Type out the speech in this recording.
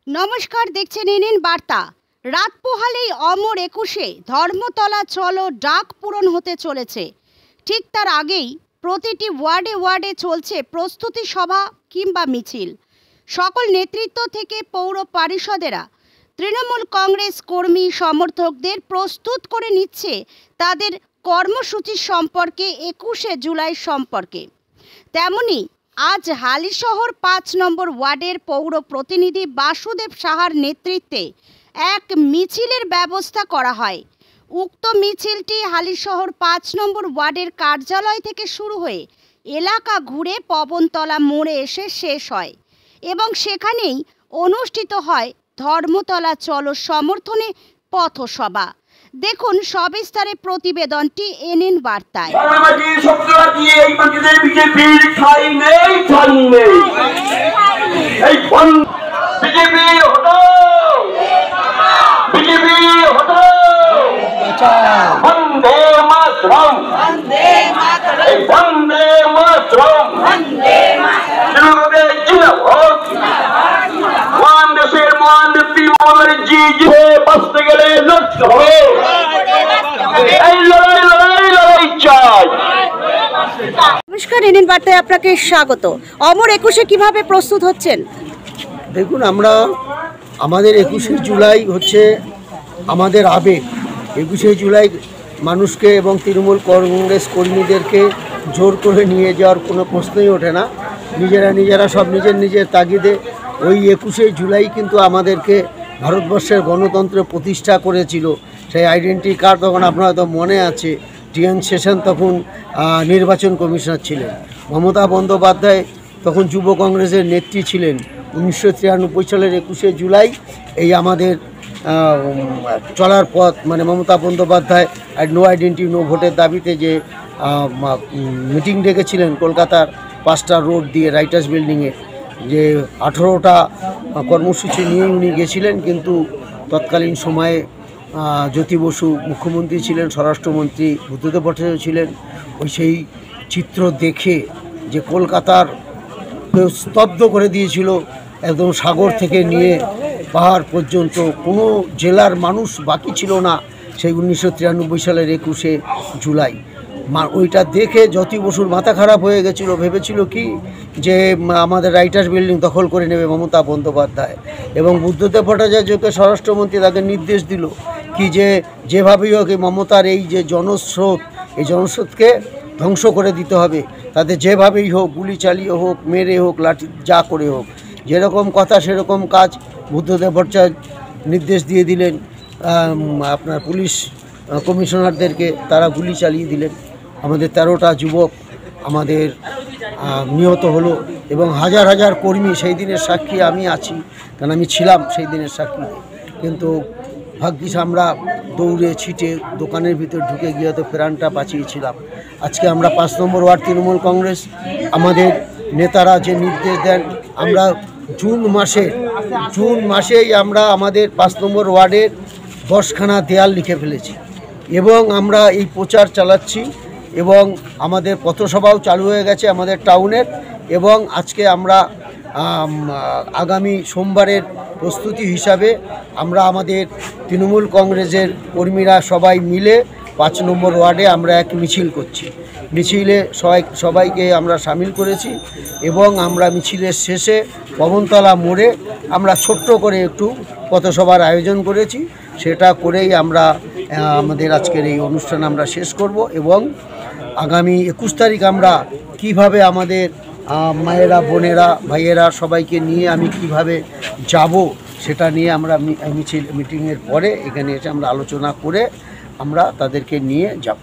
নমস্কার, দেখছেন এনএন বার্তা। রাত পোহালেই অমর ২১-এ ধর্মতলা চলো ডাক পূরণ হতে চলেছে। ঠিক তার আগেই প্রতিটি ওয়ার্ডে ওয়ার্ডে চলছে প্রস্তুতি সভা কিংবা মিছিল। সকল নেতৃত্ব থেকে পৌর পরিষদেরা তৃণমূল কংগ্রেস কর্মী সমর্থকদের প্রস্তুত করে নিচ্ছে তাদের কর্মসূচি সম্পর্কে, ২১শে জুলাই সম্পর্কে। তেমনি আজ হালিশহর ৫ নম্বর ওয়ার্ডের পৌর প্রতিনিধি বাসুদেব সাহার নেতৃত্বে এক মিছিলের ব্যবস্থা করা হয়। উক্ত মিছিলটি হালিশহর ৫ নম্বর ওয়ার্ডের কার্যালয় থেকে শুরু হয়ে এলাকা ঘুরে পবনতলা মোড়ে এসে শেষ হয় এবং সেখানেই অনুষ্ঠিত হয় ধর্মতলা চলো সমর্থনে পথসভা। দেখুন সবিস্তারে প্রতিবেদনটি এনএন বার্তায়। নমস্কার, এনএন বার্তায় আপনাকে স্বাগত। অমর ২১-এ কিভাবে প্রস্তুত হচ্ছেন? দেখুন, আমরা আমাদের ২১শে জুলাই হচ্ছে আমাদের আবেগ। ২১শে জুলাই মানুষকে এবং তৃণমূল কংগ্রেস কর্মীদেরকে জোর করে নিয়ে যাওয়ার কোনো প্রশ্নই ওঠে না। নিজেরা সব নিজের তাগিদে ওই ২১শে জুলাই কিন্তু আমাদেরকে ভারতবর্ষের গণতন্ত্র প্রতিষ্ঠা করেছিল। সেই আইডেন্টি কার্ড তখন আপনার হয়তো মনে আছে, টিএন সেশন তখন নির্বাচন কমিশনার ছিলেন, মমতা বন্দ্যোপাধ্যায় তখন যুব কংগ্রেসের নেত্রী ছিলেন। ১৯৯৩ সালের ২১শে জুলাই এই আমাদের চলার পথ, মানে Mamata Bandyopadhyay no identity no ভোটের দাবিতে যে মিটিং ডেকেছিলেন কলকাতার ৫টা রোড দিয়ে রাইটার্স বিল্ডিংয়ে, যে ১৮টা কর্মসূচি নিয়ে উনি গেছিলেন। কিন্তু তৎকালীন সময়ে জ্যোতি বসু মুখ্যমন্ত্রী ছিলেন, স্বরাষ্ট্রমন্ত্রী বুদ্ধদেব ভট্টাচার্য ছিলেন। সেই চিত্র দেখে যে কলকাতার স্তব্ধ করে দিয়েছিল, একদম সাগর থেকে নিয়ে পাহাড় পর্যন্ত কোনো জেলার মানুষ বাকি ছিল না। সেই ১৯৯৩ সালের ২১শে জুলাই ওইটা দেখে জ্যোতি বসুর মাথা খারাপ হয়ে গেছিলো। ভেবেছিল কি যে আমাদের রাইটার্স বিল্ডিং দখল করে নেবে মমতা বন্দ্যোপাধ্যায়, এবং বুদ্ধদেব ভট্টাচার্যকে স্বরাষ্ট্রমন্ত্রী তাকে নির্দেশ দিল কি যেভাবেই হোক মমতার এই যে জনস্রোত, এই জনস্রোতকে ধ্বংস করে দিতে হবে। তাদের যেভাবেই হোক, গুলি চালিয়ে হোক, মেরে হোক, লাঠি যা করে হোক, যেরকম কথা সেরকম কাজ। বুদ্ধদেব ভট্টাচার্য নির্দেশ দিয়ে দিলেন আপনার পুলিশ কমিশনারদেরকে, তারা গুলি চালিয়ে দিলেন। আমাদের ১৩টা যুবক আমাদের নিহত হলো এবং হাজার হাজার কর্মী সেই দিনের সাক্ষী আমি আছি, কারণ আমি ছিলাম সেই দিনের সাক্ষী। কিন্তু ভাগ্যিস আমরা দৌড়ে ছিটে দোকানের ভিতর ঢুকে গিয়ে তো প্রাণটা বাঁচিয়েছিলাম। আজকে আমরা ৫ নম্বর ওয়ার্ড তৃণমূল কংগ্রেস, আমাদের নেতারা যে নির্দেশ দেন, আমরা জুন মাসেই আমরা আমাদের ৫ নম্বর ওয়ার্ডের ১০খানা দেয়াল লিখে ফেলেছি এবং আমরা এই প্রচার চালাচ্ছি এবং আমাদের পথসভাও চালু হয়ে গেছে আমাদের টাউনের। এবং আজকে আমরা আগামী সোমবারের প্রস্তুতি হিসাবে আমরা আমাদের তৃণমূল কংগ্রেসের কর্মীরা সবাই মিলে ৫ নম্বর ওয়ার্ডে আমরা এক মিছিল করছি। মিছিলে সবাইকে আমরা সামিল করেছি এবং আমরা মিছিলের শেষে পবনতলা মোড়ে আমরা ছোট্ট করে একটু পথসভার আয়োজন করেছি। সেটা করেই আমরা আমাদের আজকের এই অনুষ্ঠান আমরা শেষ করব এবং আগামী ২১ তারিখ আমরা কিভাবে আমাদের মায়েরা, বোনেরা, ভাইয়েরা সবাইকে নিয়ে আমি কিভাবে যাব সেটা নিয়ে আমরা মিটিংয়ের পরে এখানে এসে আমরা আলোচনা করে আমরা তাদেরকে নিয়ে যাব।